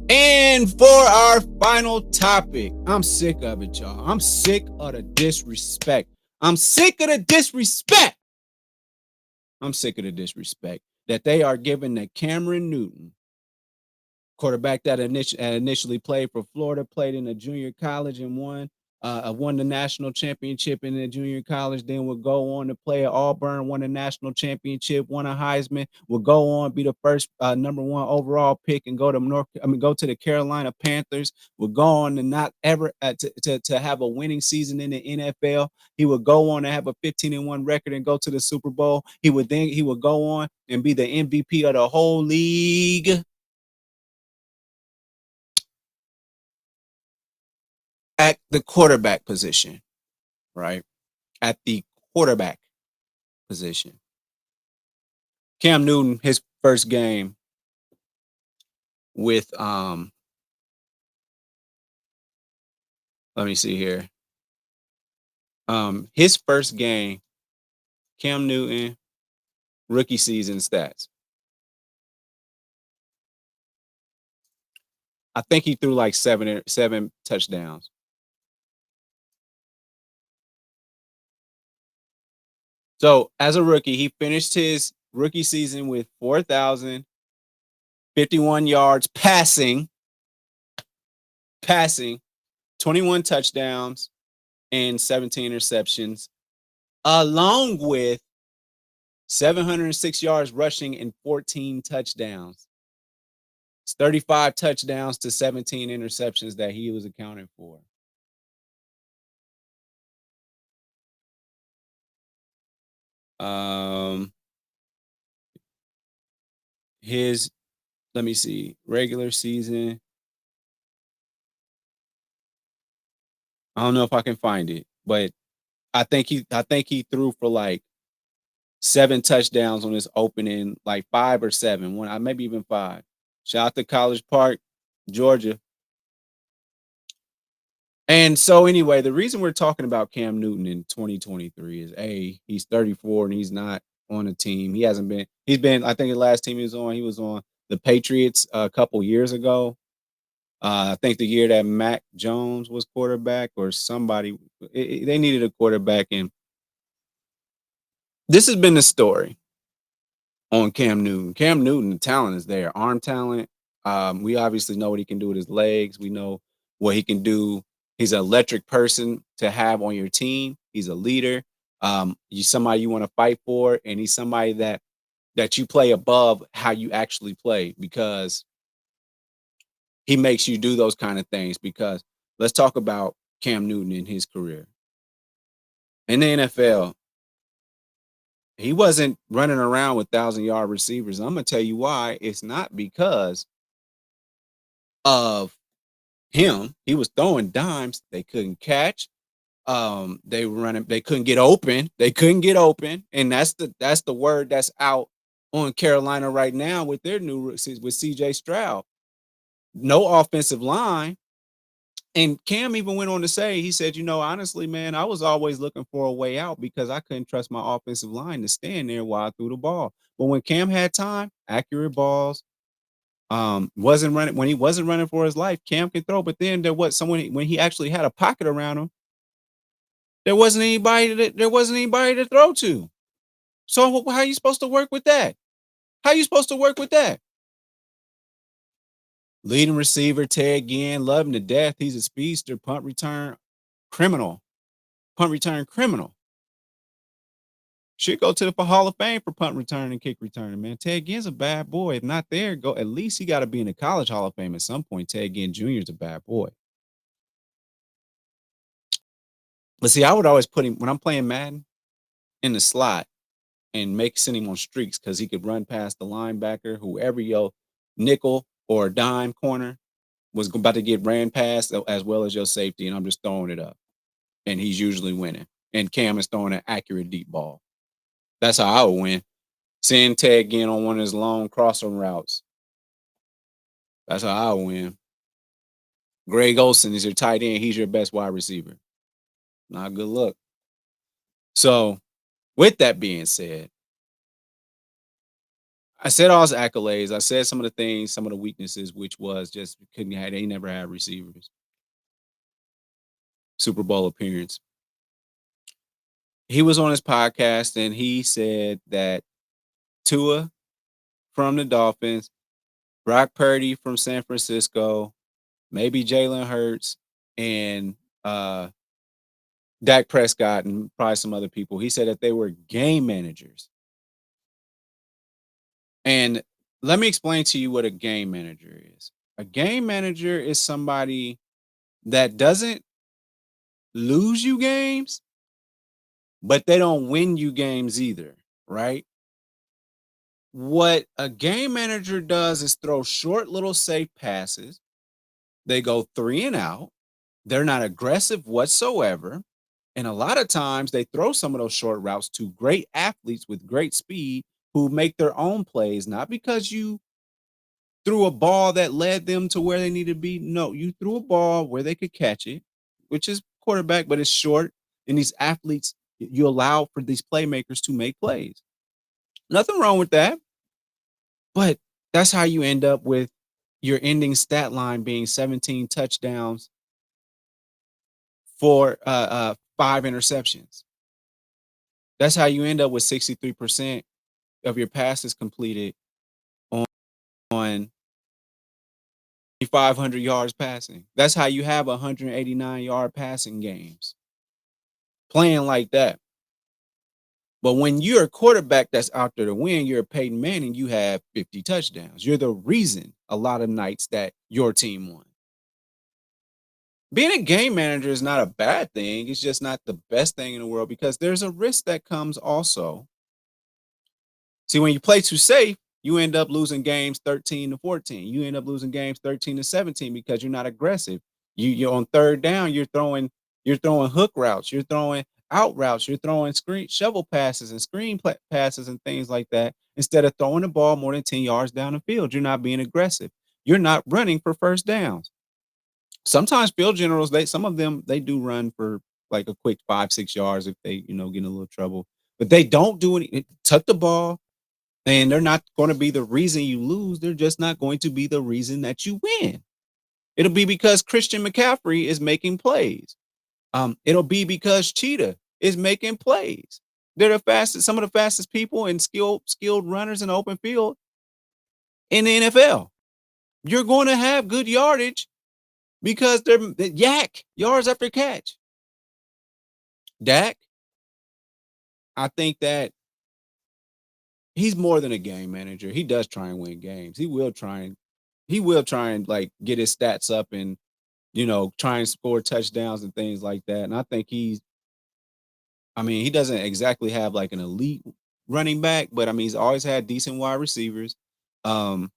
And for our final topic, I'm sick of it, y'all. I'm sick of the disrespect. I'm sick of the disrespect. I'm sick of the disrespect that they are giving to Cameron Newton, quarterback that initially played for Florida, played in a junior college and won the national championship in the junior college, then would go on to play at Auburn, won the national championship, won a Heisman, would go on, be the first number one overall pick and go to the Carolina Panthers, would go on to not ever to have a winning season in the NFL. He would go on to have a 15-1 record and go to the Super Bowl. He would go on and be the MVP of the whole league. At the quarterback position, right? At the quarterback position. Cam Newton, his first game with let me see here. His first game, Cam Newton, rookie season stats. I think he threw like seven touchdowns. So as a rookie, he finished his rookie season with 4,051 yards passing, 21 touchdowns, and 17 interceptions, along with 706 yards rushing and 14 touchdowns. It's 35 touchdowns to 17 interceptions that he was accounting for. His, let me see, regular season. I don't know if I can find it, but I think he threw for like 7 touchdowns on his opening, like 5 or 7, maybe even 5. Shout out to College Park, Georgia. And so anyway, the reason we're talking about Cam Newton in 2023 is he's 34 and he's not on a team. He's been, I think the last team he was on the Patriots a couple years ago. I think the year that Mac Jones was quarterback or somebody, they needed a quarterback. And this has been the story on Cam Newton. Cam Newton, the talent is there, arm talent. We obviously know what he can do with his legs. We know what he can do. He's an electric person to have on your team. He's a leader. He's somebody you want to fight for, and he's somebody that you play above how you actually play because he makes you do those kind of things. Because let's talk about Cam Newton in his career. In the NFL, he wasn't running around with 1,000-yard receivers. I'm gonna tell you why. It's not because of him. He was throwing dimes they couldn't catch. They couldn't get open. And that's the word that's out on Carolina right now with their new with CJ Stroud. No offensive line. And Cam even went on to say, he said, honestly, man, I was always looking for a way out because I couldn't trust my offensive line to stand there while I threw the ball. But when Cam had time, accurate balls, wasn't running when he wasn't running for his life, Cam can throw. But then when he actually had a pocket around him, there wasn't anybody to throw to. So how are you supposed to work with that? Leading receiver, Ted Ginn, love him to death. He's a speedster, punt return criminal. Should go to the Hall of Fame for punt return and kick return, man. Ted Ginn's a bad boy. If not there, at least he got to be in the College Hall of Fame at some point. Ted Ginn Jr. is a bad boy. But see, I would always put him, when I'm playing Madden, in the slot and send him on streaks because he could run past the linebacker, whoever your nickel or dime corner was about to get ran past, as well as your safety, and I'm just throwing it up. And he's usually winning. And Cam is throwing an accurate deep ball. That's how I would win. Send Ted Ginn on one of his long crossing routes. That's how I would win. Greg Olsen is your tight end. He's your best wide receiver. Not a good look. So, with that being said, I said all his accolades. I said some of the things, some of the weaknesses, which was just couldn't have. They never had receivers. Super Bowl appearance. He was on his podcast and he said that Tua from the Dolphins, Brock Purdy from San Francisco, maybe Jalen Hurts, and Dak Prescott, and probably some other people. He said that they were game managers. And let me explain to you what a game manager is. A game manager is somebody that doesn't lose you games, but they don't win you games either, right? What a game manager does is throw short little safe passes. They go 3 and out. They're not aggressive whatsoever. And a lot of times they throw some of those short routes to great athletes with great speed who make their own plays, not because you threw a ball that led them to where they needed to be. No, you threw a ball where they could catch it, which is quarterback, but it's short. And these athletes, you allow for these playmakers to make plays. Nothing wrong with that. But that's how you end up with your ending stat line being 17 touchdowns for 5 interceptions. That's how you end up with 63% of your passes completed on 500 yards passing. That's how you have 189-yard passing games playing like that. But when you're a quarterback that's out there to win, you're a Peyton Manning, you have 50 touchdowns. You're the reason a lot of nights that your team won. Being a game manager is not a bad thing. It's just not the best thing in the world because there's a risk that comes also. See, when you play too safe, you end up losing games 13-14. You end up losing games 13-17 because you're not aggressive. You're on third down, you're throwing hook routes, you're throwing out routes, you're throwing screen shovel passes and passes and things like that instead of throwing the ball more than 10 yards down the field. You're not being aggressive. You're not running for first downs. Sometimes field generals, some of them they do run for like a quick 5-6 yards if they, get in a little trouble. But they don't do any tuck the ball, and they're not going to be the reason you lose. They're just not going to be the reason that you win. It'll be because Christian McCaffrey is making plays. It'll be because Cheetah is making plays. They're some of the fastest people and skilled runners in the open field in the NFL. You're going to have good yardage because they're yak yards after catch. Dak, I think that he's more than a game manager. He does try and win games. He will try and like get his stats up and try and score touchdowns and things like that. And I think he doesn't exactly have like an elite running back, but he's always had decent wide receivers. Um,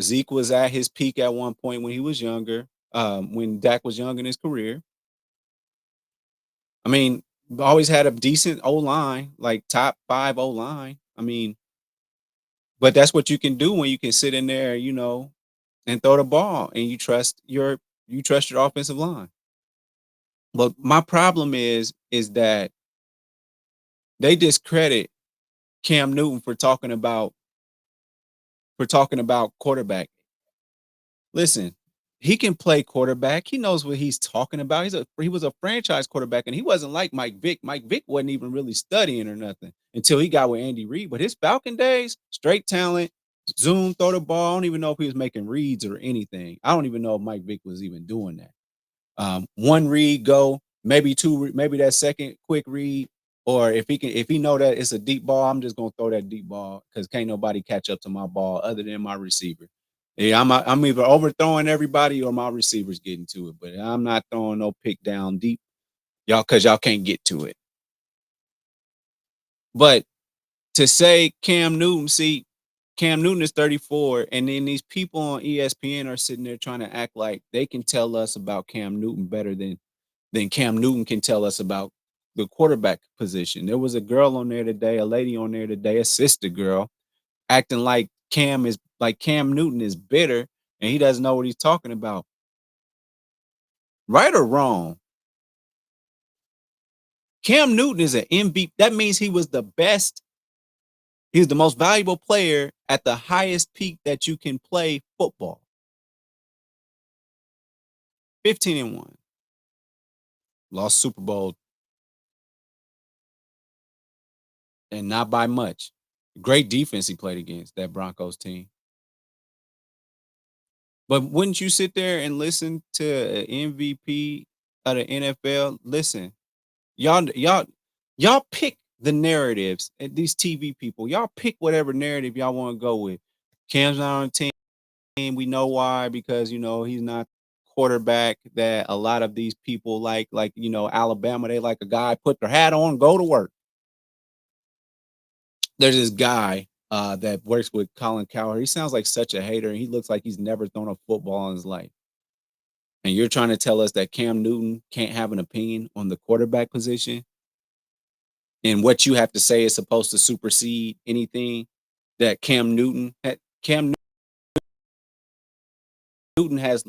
Zeke was at his peak at one point when he was younger, when Dak was young in his career. Always had a decent O line, like top 5 O line. But that's what you can do when you can sit in there, and throw the ball and you trust your offensive line. But my problem is that they discredit Cam Newton for talking about quarterback. Listen, he can play quarterback. He knows what he's talking about. He was a franchise quarterback, and he wasn't like Mike Vick. Mike Vick wasn't even really studying or nothing until he got with Andy Reid. But his Falcon days, straight talent, zoom, throw the ball. I don't even know if he was making reads or anything. I don't even know if Mike Vick was even doing that. One read, go, maybe two, maybe that second quick read, or if he know that it's a deep ball, I'm just gonna throw that deep ball because can't nobody catch up to my ball other than my receiver. Yeah, I'm either overthrowing everybody or my receivers getting to it, but I'm not throwing no pick down deep, y'all, because y'all can't get to it. But to say Cam Newton is 34, and then these people on ESPN are sitting there trying to act like they can tell us about Cam Newton better than Cam Newton can tell us about the quarterback position. There was a girl on there today, a lady on there today, a sister girl, acting like Cam Newton is bitter and he doesn't know what he's talking about. Right or wrong, Cam Newton is an MVP. That means he was the best He's the most valuable player at the highest peak that you can play football. 15-1. Lost Super Bowl. And not by much. Great defense he played against that Broncos team. But wouldn't you sit there and listen to an MVP of the NFL? Listen, y'all pick the narratives. And these TV people, y'all pick whatever narrative y'all want to go with. Cam's not on the team. We know why, because he's not quarterback that a lot of these people like Alabama. They like a guy put their hat on, go to work. There's this guy that works with Colin Cowherd. He sounds like such a hater, and he looks like he's never thrown a football in his life. And you're trying to tell us that Cam Newton can't have an opinion on the quarterback position, and what you have to say is supposed to supersede anything that Cam Newton has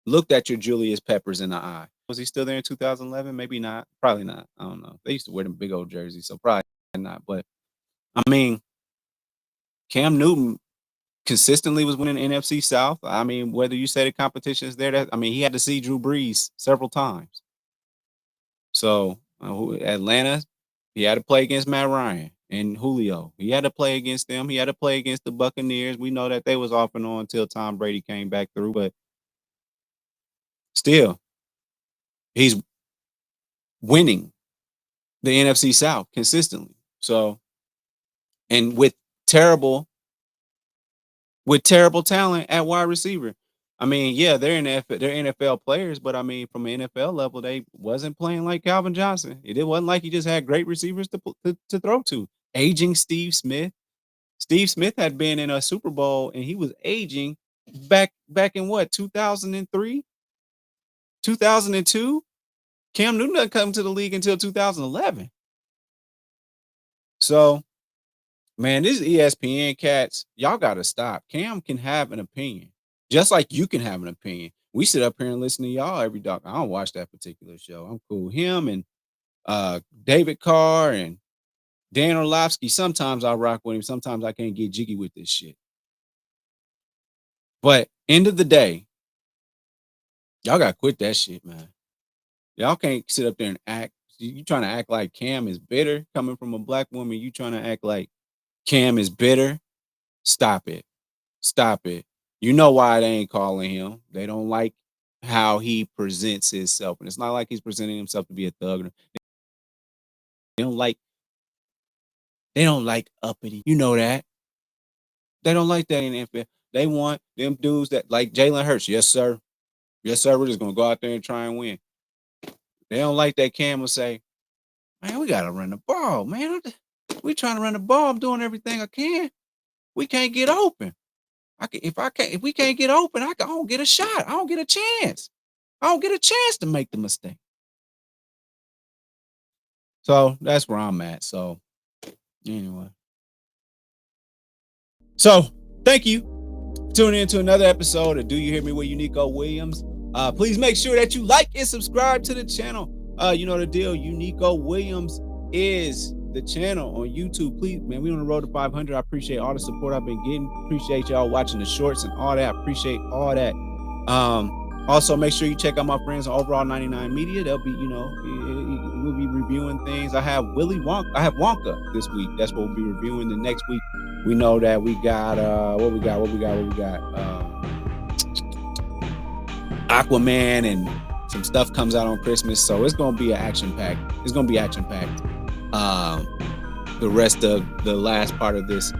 looked at your Julius Peppers in the eye. Was he still there in 2011? Maybe not. Probably not. I don't know. They used to wear them big old jerseys, so probably not. But I mean, Cam Newton consistently was winning NFC South. I mean, whether you say the competition is there, he had to see Drew Brees several times. So Atlanta, he had to play against Matt Ryan and Julio. He had to play against them. He had to play against the Buccaneers. We know that they was off and on until Tom Brady came back through, but still, he's winning the NFC South consistently. So, and with terrible talent at wide receiver. I mean, yeah, they're NFL players, but I mean, from an NFL level, they wasn't playing like Calvin Johnson. It wasn't like he just had great receivers to throw to. Aging Steve Smith. Steve Smith had been in a Super Bowl, and he was aging back in what, 2003, 2002. Cam Newton doesn't come to the league until 2011. So, man, these ESPN cats, y'all got to stop. Cam can have an opinion, just like you can have an opinion. We sit up here and listen to y'all every dog. I don't watch that particular show. I'm cool. Him and David Carr and Dan Orlovsky, sometimes I rock with him. Sometimes I can't get jiggy with this shit. But end of the day, y'all got to quit that shit, man. Y'all can't sit up there and act. You trying to act like Cam is bitter coming from a black woman. You trying to act like Cam is bitter. Stop it. Stop it. You know why they ain't calling him. They don't like how he presents himself. And it's not like he's presenting himself to be a thug. They don't like uppity. You know that. They don't like that in the NFL. They want them dudes that like Jalen Hurts. Yes, sir. Yes, sir. We're just going to go out there and try and win. They don't like that Cam will say, man, we got to run the ball, man. We trying to run the ball. I'm doing everything I can. We can't get open. If we can't get open, I don't get a shot. I don't get a chance. I don't get a chance to make the mistake. So that's where I'm at. So anyway. So thank you for tuning in to another episode of Do You Hear Me with Unico Williams. Please make sure that you like and subscribe to the channel. You know the deal. Unico Williams is the channel on YouTube. Please, man, we on the road to 500. I appreciate all the support I've been getting. Appreciate y'all watching the shorts and all that. I appreciate all that. Also, make sure you check out my friends on Overall 99 Media. They'll be, we'll be reviewing things. I have Wonka this week. That's what we'll be reviewing. The next week, we know that we got what we got. Aquaman and some stuff comes out on Christmas, so it's gonna be action packed. The rest of the last part of this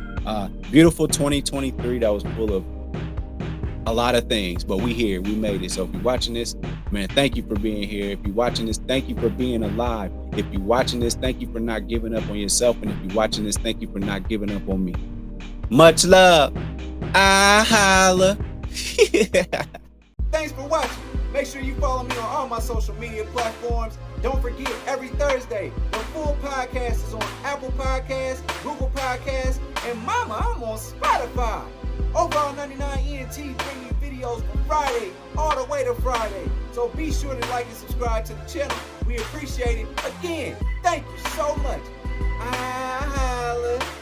beautiful 2023 that was full of a lot of things, but we made it. So if you're watching this, man, thank you for being here. If you're watching this, thank you for being alive. If you're watching this, thank you for not giving up on yourself. And if you're watching this, thank you for not giving up on me. Much love. I holla. Thanks for watching. Make sure you follow me on all my social media platforms. Don't forget, every Thursday, the full podcast is on Apple Podcasts, Google Podcasts, and mama, I'm on Spotify. Overall 99 ENT bring you videos from Friday all the way to Friday. So be sure to like and subscribe to the channel. We appreciate it. Again, thank you so much. I holla.